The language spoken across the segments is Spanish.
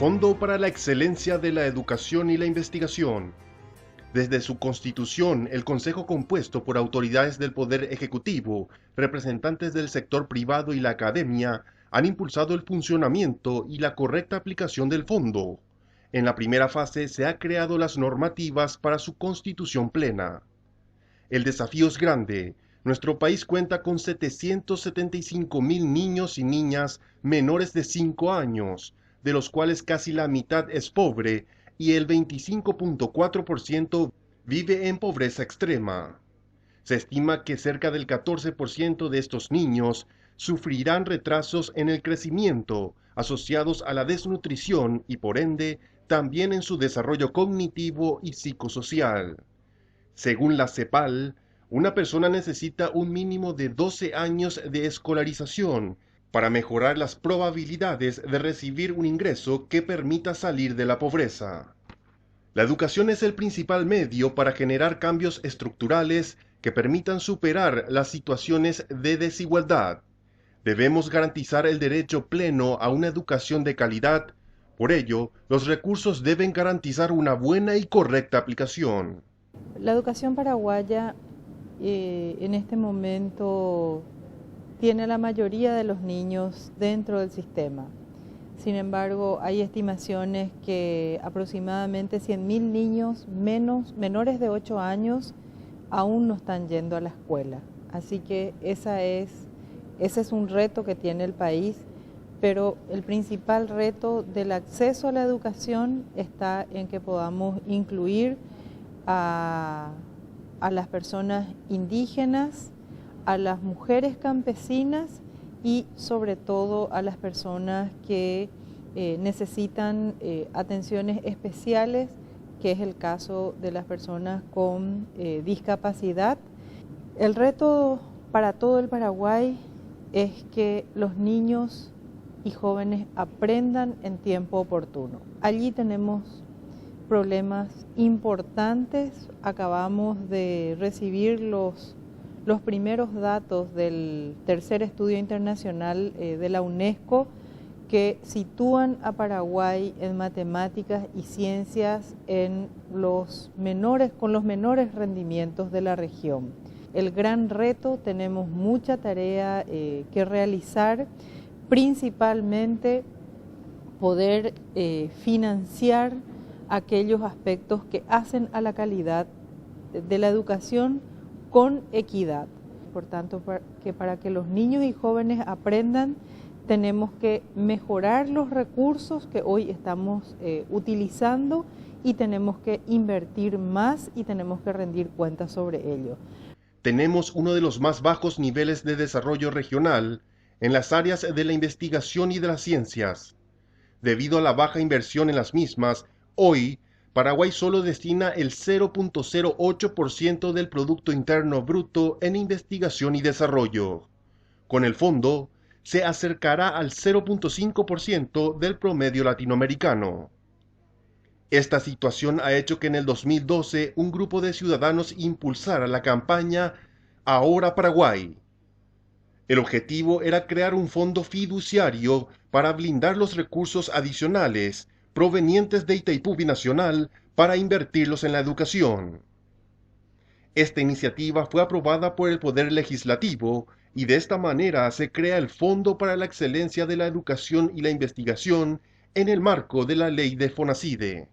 Fondo para la Excelencia de la Educación y la Investigación. Desde su constitución, el Consejo, compuesto por autoridades del Poder Ejecutivo, representantes del sector privado y la academia, han impulsado el funcionamiento y la correcta aplicación del fondo. En la primera fase se han creado las normativas para su constitución plena. El desafío es grande. Nuestro país cuenta con 775,000 niños y niñas menores de 5 años, de los cuales casi la mitad es pobre y el 25.4% vive en pobreza extrema. Se estima que cerca del 14% de estos niños sufrirán retrasos en el crecimiento asociados a la desnutrición y por ende también en su desarrollo cognitivo y psicosocial. Según la CEPAL, una persona necesita un mínimo de 12 años de escolarización para mejorar las probabilidades de recibir un ingreso que permita salir de la pobreza. La educación es el principal medio para generar cambios estructurales que permitan superar las situaciones de desigualdad. Debemos garantizar el derecho pleno a una educación de calidad. Por ello, los recursos deben garantizar una buena y correcta aplicación. La educación paraguaya en este momento tiene a la mayoría de los niños dentro del sistema. Sin embargo, hay estimaciones que aproximadamente 100.000 niños menores de 8 años aún no están yendo a la escuela. Así que ese es un reto que tiene el país, pero el principal reto del acceso a la educación está en que podamos incluir a las personas indígenas, a las mujeres campesinas y sobre todo a las personas que necesitan atenciones especiales, que es el caso de las personas con discapacidad. El reto para todo el Paraguay es que los niños y jóvenes aprendan en tiempo oportuno. Allí tenemos problemas importantes. Acabamos de recibir los primeros datos del tercer estudio internacional de la UNESCO que sitúan a Paraguay en matemáticas y ciencias con los menores rendimientos de la región. El gran reto, tenemos mucha tarea que realizar, principalmente poder financiar aquellos aspectos que hacen a la calidad de la educación con equidad. Por tanto, para que los niños y jóvenes aprendan, tenemos que mejorar los recursos que hoy estamos utilizando y tenemos que invertir más y tenemos que rendir cuentas sobre ello. Tenemos uno de los más bajos niveles de desarrollo regional en las áreas de la investigación y de las ciencias. Debido a la baja inversión en las mismas, hoy Paraguay solo destina el 0.08% del Producto Interno Bruto en investigación y desarrollo. Con el fondo, se acercará al 0.5% del promedio latinoamericano. Esta situación ha hecho que en el 2012 un grupo de ciudadanos impulsara la campaña Ahora Paraguay. El objetivo era crear un fondo fiduciario para blindar los recursos adicionales provenientes de Itaipú Binacional para invertirlos en la educación. Esta iniciativa fue aprobada por el Poder Legislativo y de esta manera se crea el Fondo para la Excelencia de la Educación y la Investigación en el marco de la ley de FONACIDE.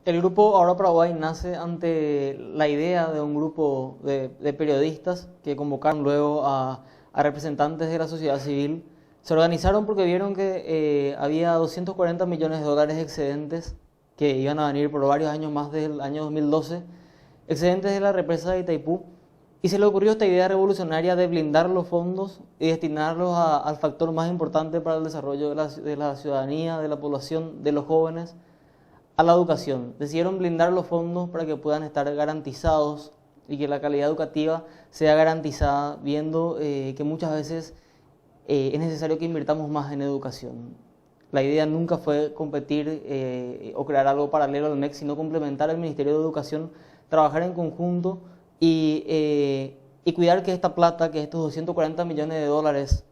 El grupo Ahora Paraguay nace ante la idea de un grupo de periodistas que convocaron luego a representantes de la sociedad civil. Se organizaron porque vieron que había 240 millones de dólares excedentes que iban a venir por varios años más del año 2012, excedentes de la represa de Itaipú, y se le ocurrió esta idea revolucionaria de blindar los fondos y destinarlos al factor más importante para el desarrollo de la ciudadanía, de la población, de los jóvenes, a la educación. Decidieron blindar los fondos para que puedan estar garantizados y que la calidad educativa sea garantizada, viendo que muchas veces es necesario que invirtamos más en educación. La idea nunca fue competir o crear algo paralelo al MEC, sino complementar al Ministerio de Educación, trabajar en conjunto y cuidar que esta plata, que estos 240 millones de dólares,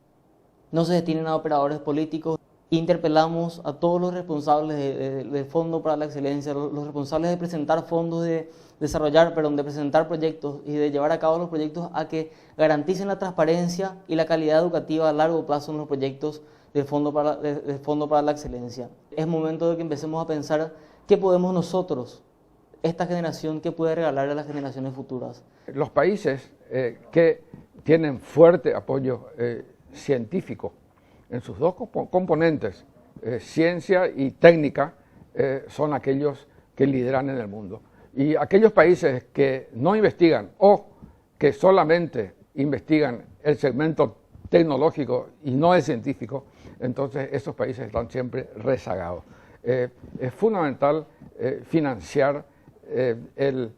no se destinen a operadores políticos. interpelamos a todos los responsables del Fondo para la Excelencia, los responsables de presentar fondos, de presentar proyectos y de llevar a cabo los proyectos a que garanticen la transparencia y la calidad educativa a largo plazo en los proyectos del Fondo para la Excelencia. Es momento de que empecemos a pensar qué podemos nosotros, esta generación, qué puede regalarle a las generaciones futuras. Los países que tienen fuerte apoyo científico en sus dos componentes, ciencia y técnica, son aquellos que lideran en el mundo. Y aquellos países que no investigan o que solamente investigan el segmento tecnológico y no el científico, entonces esos países están siempre rezagados. Es fundamental financiar el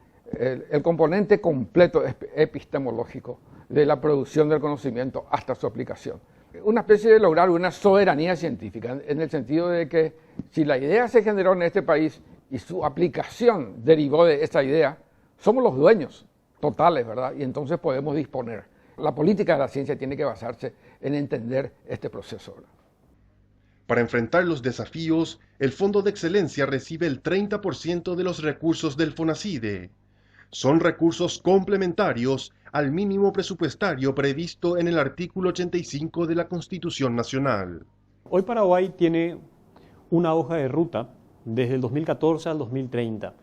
componente completo epistemológico de la producción del conocimiento hasta su aplicación. Una especie de lograr una soberanía científica, en el sentido de que si la idea se generó en este país y su aplicación derivó de esa idea, somos los dueños totales, ¿verdad? Y entonces podemos disponer. La política de la ciencia tiene que basarse en entender este proceso, ¿verdad? Para enfrentar los desafíos, el Fondo de Excelencia recibe el 30% de los recursos del FONACIDE. Son recursos complementarios al mínimo presupuestario previsto en el artículo 85 de la Constitución Nacional. Hoy Paraguay tiene una hoja de ruta desde el 2014 al 2030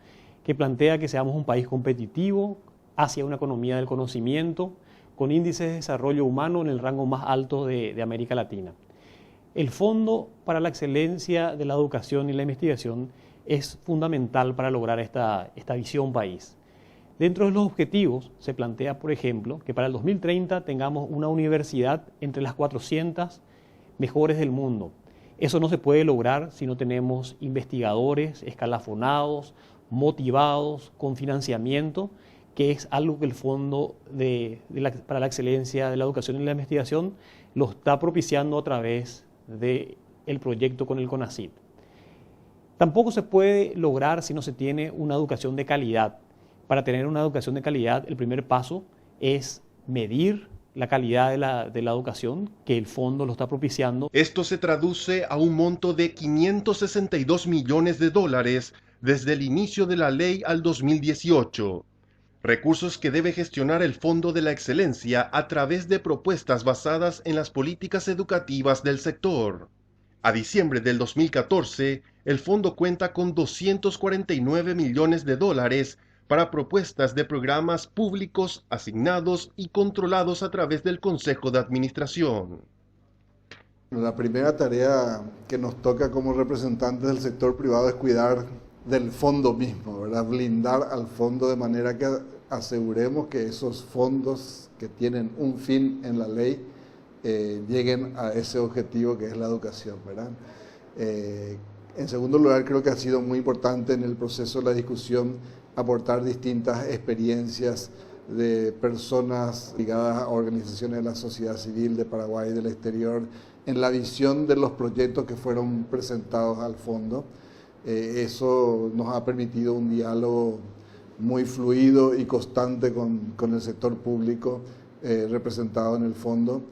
que plantea que seamos un país competitivo hacia una economía del conocimiento con índices de desarrollo humano en el rango más alto de América Latina. El Fondo para la Excelencia de la Educación y la Investigación es fundamental para lograr esta visión país. Dentro de los objetivos se plantea, por ejemplo, que para el 2030 tengamos una universidad entre las 400 mejores del mundo. Eso no se puede lograr si no tenemos investigadores escalafonados, motivados, con financiamiento, que es algo que el Fondo para la Excelencia de la Educación y la Investigación lo está propiciando a través del proyecto con el CONACYT. Tampoco se puede lograr si no se tiene una educación de calidad. Para tener una educación de calidad, el primer paso es medir la calidad de la educación, que el fondo lo está propiciando. Esto se traduce a un monto de $562 millones desde el inicio de la ley al 2018. Recursos que debe gestionar el Fondo de la Excelencia a través de propuestas basadas en las políticas educativas del sector. A diciembre del 2014, el fondo cuenta con $249 millones para propuestas de programas públicos asignados y controlados a través del Consejo de Administración. La primera tarea que nos toca como representantes del sector privado es cuidar del fondo mismo, ¿verdad? Blindar al fondo de manera que aseguremos que esos fondos que tienen un fin en la ley lleguen a ese objetivo que es la educación, ¿verdad? En segundo lugar, creo que ha sido muy importante en el proceso de la discusión aportar distintas experiencias de personas ligadas a organizaciones de la sociedad civil de Paraguay y del exterior en la visión de los proyectos que fueron presentados al fondo. Eso nos ha permitido un diálogo muy fluido y constante con el sector público representado en el fondo.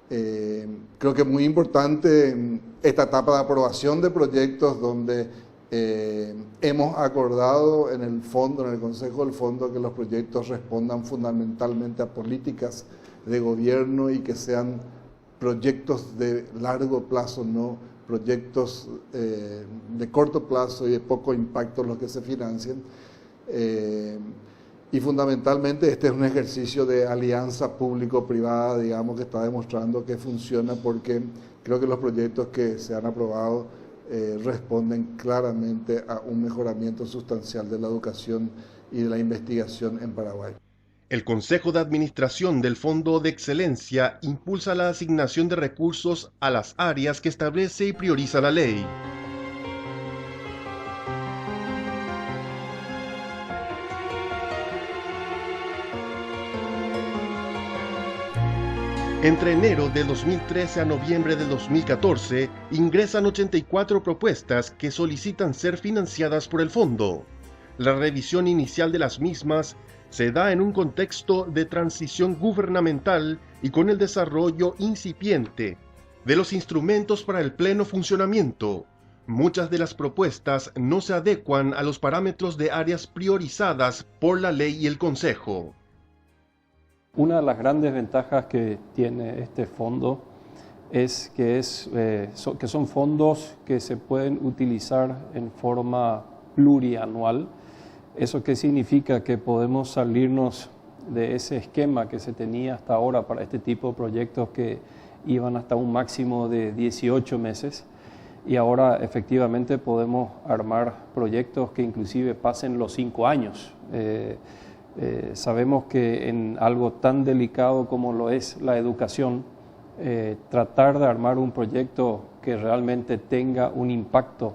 Creo que es muy importante esta etapa de aprobación de proyectos donde hemos acordado en el fondo, en el Consejo del Fondo, que los proyectos respondan fundamentalmente a políticas de gobierno y que sean proyectos de largo plazo, no proyectos de corto plazo y de poco impacto los que se financien. Y fundamentalmente este es un ejercicio de alianza público-privada, digamos, que está demostrando que funciona, porque creo que los proyectos que se han aprobado responden claramente a un mejoramiento sustancial de la educación y de la investigación en Paraguay. El Consejo de Administración del Fondo de Excelencia impulsa la asignación de recursos a las áreas que establece y prioriza la ley. Entre enero de 2013 a noviembre de 2014, ingresan 84 propuestas que solicitan ser financiadas por el fondo. La revisión inicial de las mismas se da en un contexto de transición gubernamental y con el desarrollo incipiente De los instrumentos para el pleno funcionamiento, muchas de las propuestas no se adecuan a los parámetros de áreas priorizadas por la ley y el Consejo. Una de las grandes ventajas que tiene este fondo es que son fondos que se pueden utilizar en forma plurianual. ¿Eso qué significa? Que podemos salirnos de ese esquema que se tenía hasta ahora para este tipo de proyectos que iban hasta un máximo de 18 meses y ahora efectivamente podemos armar proyectos que inclusive pasen los 5 años. Sabemos que en algo tan delicado como lo es la educación, tratar de armar un proyecto que realmente tenga un impacto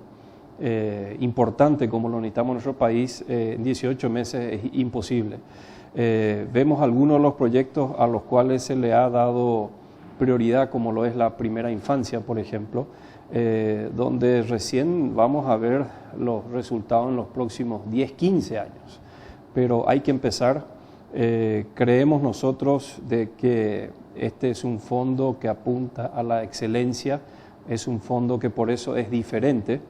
importante como lo necesitamos en nuestro país, en 18 meses es imposible. Vemos algunos de los proyectos a los cuales se le ha dado prioridad, como lo es la primera infancia, por ejemplo, donde recién vamos a ver los resultados en los próximos 10, 15 años. Pero hay que empezar. Creemos nosotros de que este es un fondo que apunta a la excelencia, es un fondo que por eso es diferente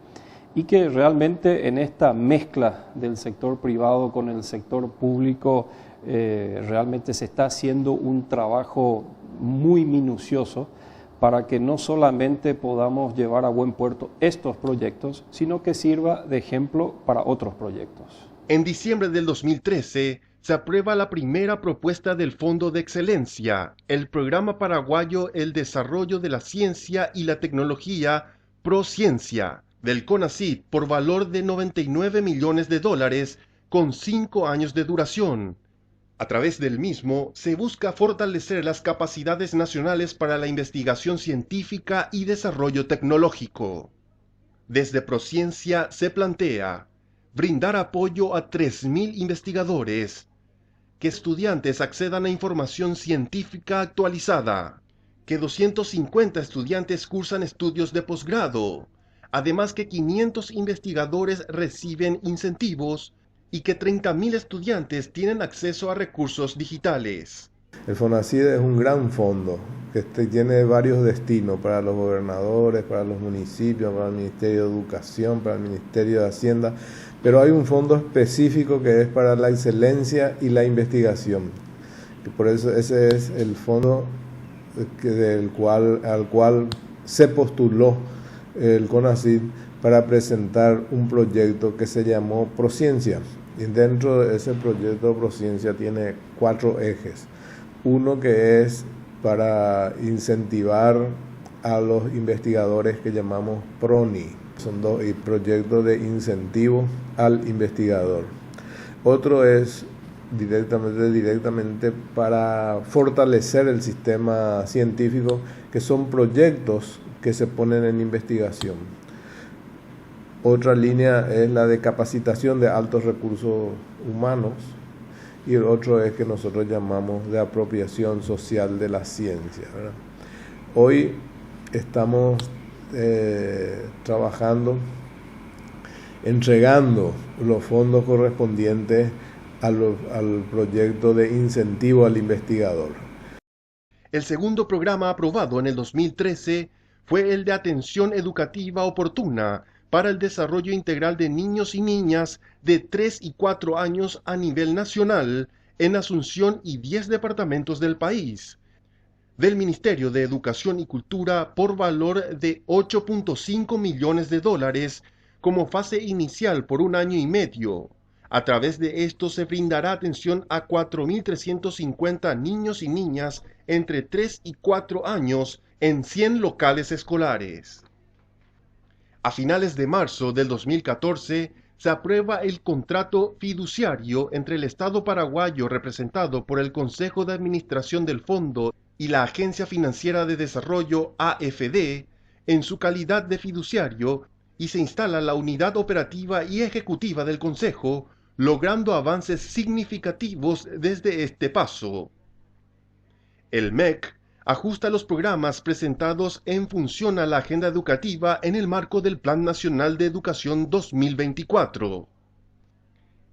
y que realmente en esta mezcla del sector privado con el sector público realmente se está haciendo un trabajo muy minucioso para que no solamente podamos llevar a buen puerto estos proyectos, sino que sirva de ejemplo para otros proyectos. En diciembre del 2013, se aprueba la primera propuesta del Fondo de Excelencia, el Programa Paraguayo El Desarrollo de la Ciencia y la Tecnología ProCiencia, del CONACYT, por valor de $99 millones con 5 años de duración. A través del mismo, se busca fortalecer las capacidades nacionales para la investigación científica y desarrollo tecnológico. Desde ProCiencia se plantea brindar apoyo a 3.000 investigadores, que estudiantes accedan a información científica actualizada, que 250 estudiantes cursan estudios de posgrado, además que 500 investigadores reciben incentivos y que 30.000 estudiantes tienen acceso a recursos digitales. El FONACYT es un gran fondo que tiene varios destinos para los gobernadores, para los municipios, para el Ministerio de Educación, para el Ministerio de Hacienda, pero hay un fondo específico que es para la excelencia y la investigación. Y por eso ese es el fondo al cual se postuló el CONACYT para presentar un proyecto que se llamó ProCiencia. Y dentro de ese proyecto ProCiencia tiene 4 ejes. Uno que es para incentivar a los investigadores que llamamos PRONI. Son 2 proyectos de incentivo al investigador. Otro es directamente para fortalecer el sistema científico, que son proyectos que se ponen en investigación. Otra línea es la de capacitación de altos recursos humanos y el otro es que nosotros llamamos de apropiación social de la ciencia, ¿verdad? Hoy estamos trabajando, entregando los fondos correspondientes al proyecto de incentivo al investigador. El segundo programa aprobado en el 2013 fue el de atención educativa oportuna para el desarrollo integral de niños y niñas de 3 y 4 años a nivel nacional en Asunción y 10 departamentos del país, del Ministerio de Educación y Cultura por valor de $8.5 millones como fase inicial por 1 año y medio. A través de esto se brindará atención a 4.350 niños y niñas entre 3 y 4 años en 100 locales escolares. A finales de marzo del 2014, se aprueba el contrato fiduciario entre el Estado paraguayo representado por el Consejo de Administración del Fondo y la Agencia Financiera de Desarrollo AFD en su calidad de fiduciario y se instala la unidad operativa y ejecutiva del Consejo, logrando avances significativos desde este paso. El MEC ajusta los programas presentados en función a la agenda educativa en el marco del Plan Nacional de Educación 2024.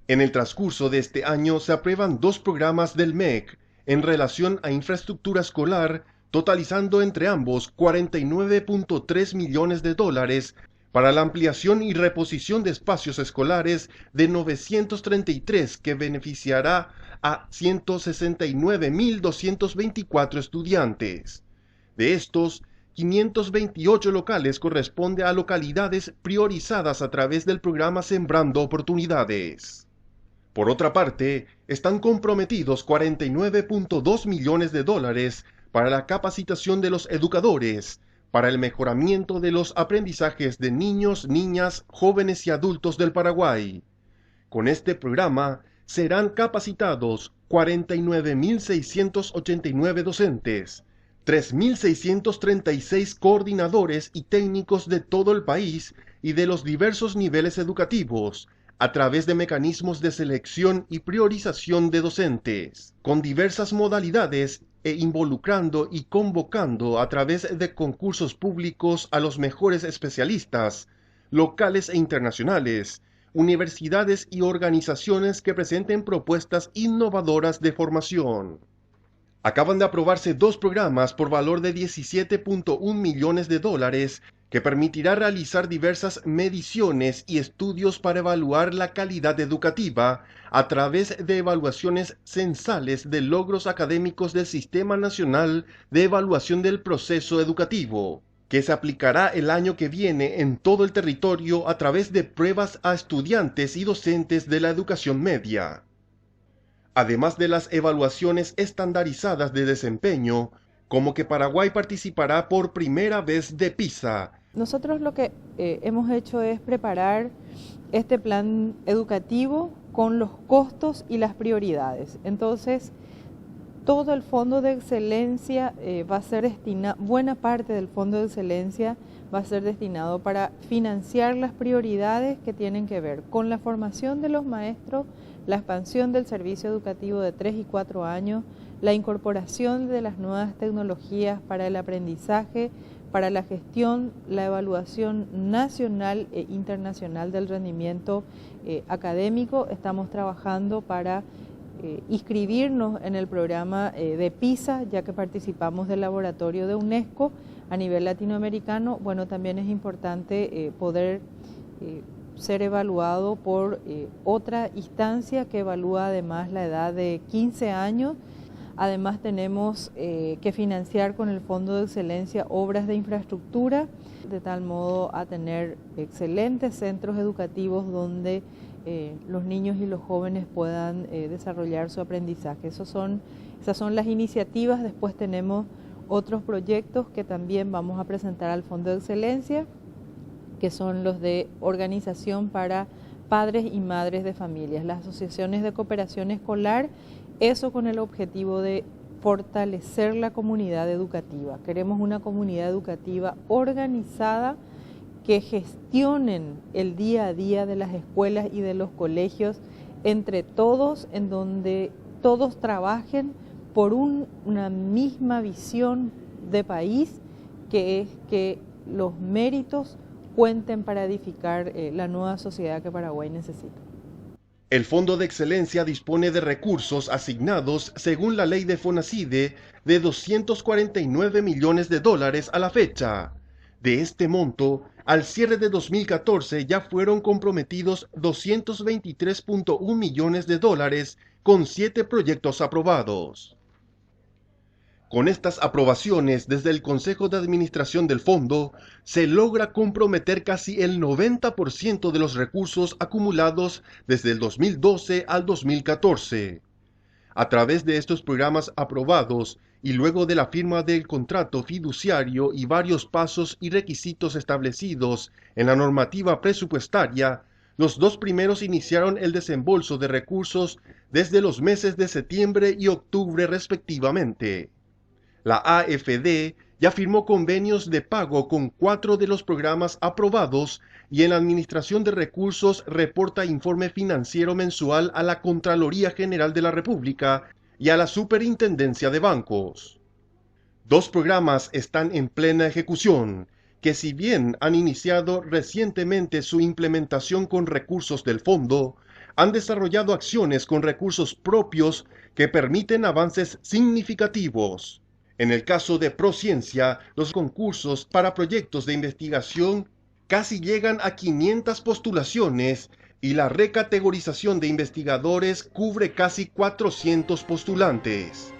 En el transcurso de este año se aprueban 2 programas del MEC en relación a infraestructura escolar totalizando entre ambos 49.3 millones de dólares para la ampliación y reposición de espacios escolares de 933 que beneficiará a 169.224 estudiantes. De estos, 528 locales corresponde a localidades priorizadas a través del programa Sembrando Oportunidades. Por otra parte, están comprometidos 49.2 millones de dólares para la capacitación de los educadores, para el mejoramiento de los aprendizajes de niños, niñas, jóvenes y adultos del Paraguay. Con este programa serán capacitados 49.689 docentes, 3.636 coordinadores y técnicos de todo el país y de los diversos niveles educativos, a través de mecanismos de selección y priorización de docentes, con diversas modalidades e involucrando y convocando a través de concursos públicos a los mejores especialistas, locales e internacionales, universidades y organizaciones que presenten propuestas innovadoras de formación. Acaban de aprobarse 2 programas por valor de 17.1 millones de dólares que permitirá realizar diversas mediciones y estudios para evaluar la calidad educativa a través de evaluaciones censales de logros académicos del Sistema Nacional de Evaluación del Proceso Educativo, que se aplicará el año que viene en todo el territorio a través de pruebas a estudiantes y docentes de la educación media. Además de las evaluaciones estandarizadas de desempeño, como que Paraguay participará por primera vez de PISA. Nosotros lo que hemos hecho es preparar este plan educativo con los costos y las prioridades. Entonces, todo el Fondo de Excelencia va a ser destinado, buena parte del Fondo de Excelencia va a ser destinado para financiar las prioridades que tienen que ver con la formación de los maestros, la expansión del servicio educativo de 3 y 4 años, la incorporación de las nuevas tecnologías para el aprendizaje, para la gestión, la evaluación nacional e internacional del rendimiento académico. Estamos trabajando para inscribirnos en el programa de PISA, ya que participamos del laboratorio de UNESCO a nivel latinoamericano. Bueno, también es importante poder ser evaluado por otra instancia que evalúa además la edad de 15 años. Además tenemos que financiar con el Fondo de Excelencia obras de infraestructura, de tal modo a tener excelentes centros educativos donde los niños y los jóvenes puedan desarrollar su aprendizaje. Esas son las iniciativas. Después tenemos otros proyectos que también vamos a presentar al Fondo de Excelencia, que son los de organización para padres y madres de familias, las asociaciones de cooperación escolar, eso con el objetivo de fortalecer la comunidad educativa. Queremos una comunidad educativa organizada, que gestionen el día a día de las escuelas y de los colegios entre todos, en donde todos trabajen por una misma visión de país, que es que los méritos cuenten para edificar la nueva sociedad que Paraguay necesita. El Fondo de Excelencia dispone de recursos asignados según la ley de FONACIDE de 249 millones de dólares a la fecha. De este monto, al cierre de 2014 ya fueron comprometidos 223.1 millones de dólares con 7 proyectos aprobados. Con estas aprobaciones desde el Consejo de Administración del Fondo, se logra comprometer casi el 90% de los recursos acumulados desde el 2012 al 2014. A través de estos programas aprobados y luego de la firma del contrato fiduciario y varios pasos y requisitos establecidos en la normativa presupuestaria, los 2 primeros iniciaron el desembolso de recursos desde los meses de septiembre y octubre respectivamente. La AFD ya firmó convenios de pago con 4 de los programas aprobados y en la Administración de Recursos reporta informe financiero mensual a la Contraloría General de la República y a la Superintendencia de Bancos. 2 programas están en plena ejecución, que si bien han iniciado recientemente su implementación con recursos del fondo, han desarrollado acciones con recursos propios que permiten avances significativos. En el caso de Prociencia, los concursos para proyectos de investigación casi llegan a 500 postulaciones y la recategorización de investigadores cubre casi 400 postulantes.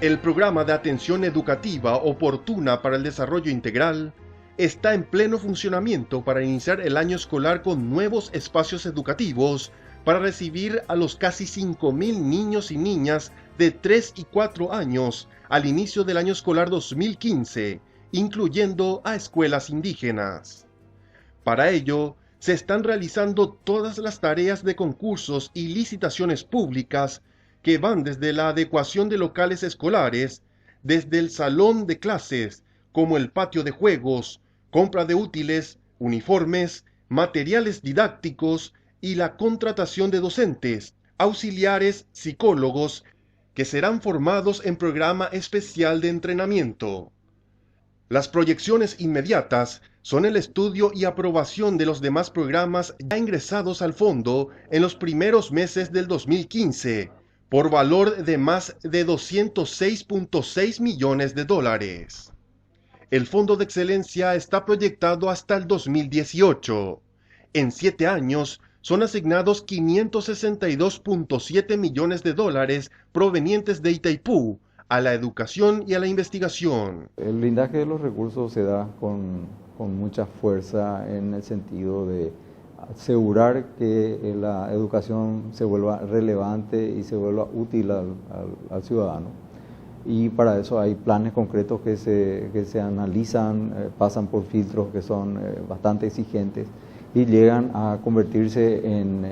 El programa de atención educativa oportuna para el desarrollo integral está en pleno funcionamiento para iniciar el año escolar con nuevos espacios educativos para recibir a los casi 5.000 niños y niñas de 3 y 4 años al inicio del año escolar 2015, incluyendo a escuelas indígenas. Para ello, se están realizando todas las tareas de concursos y licitaciones públicas que van desde la adecuación de locales escolares, desde el salón de clases, como el patio de juegos, compra de útiles, uniformes, materiales didácticos y la contratación de docentes, auxiliares, psicólogos, que serán formados en programa especial de entrenamiento. Las proyecciones inmediatas son el estudio y aprobación de los demás programas ya ingresados al fondo en los primeros meses del 2015, por valor de más de 206.6 millones de dólares. El Fondo de Excelencia está proyectado hasta el 2018. En 7 años son asignados 562.7 millones de dólares provenientes de Itaipú a la educación y a la investigación. El blindaje de los recursos se da con mucha fuerza en el sentido de asegurar que la educación se vuelva relevante y se vuelva útil al ciudadano. Y para eso hay planes concretos que se analizan, pasan por filtros que son bastante exigentes y llegan a convertirse en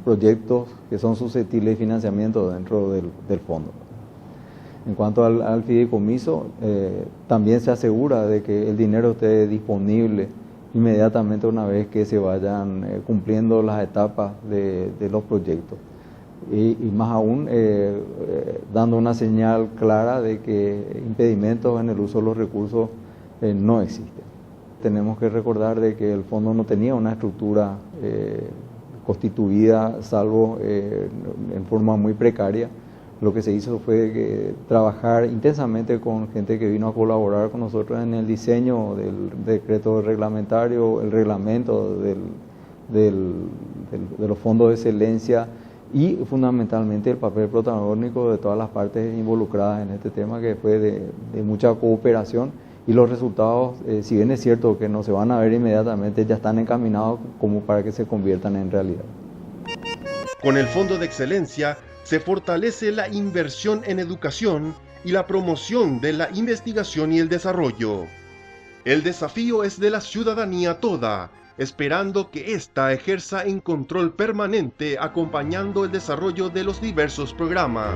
proyectos que son susceptibles de financiamiento dentro del fondo. En cuanto al fideicomiso, también se asegura de que el dinero esté disponible inmediatamente una vez que se vayan cumpliendo las etapas de los proyectos. Y más aún dando una señal clara de que impedimentos en el uso de los recursos no existen. Tenemos que recordar de que el fondo no tenía una estructura constituida, salvo en forma muy precaria. Lo que se hizo fue trabajar intensamente con gente que vino a colaborar con nosotros en el diseño del decreto reglamentario, el reglamento de los fondos de excelencia y fundamentalmente el papel protagónico de todas las partes involucradas en este tema, que fue de mucha cooperación, y los resultados, si bien es cierto que no se van a ver inmediatamente, ya están encaminados como para que se conviertan en realidad. Con el Fondo de Excelencia se fortalece la inversión en educación y la promoción de la investigación y el desarrollo. El desafío es de la ciudadanía toda, esperando que ésta ejerza en control permanente acompañando el desarrollo de los diversos programas.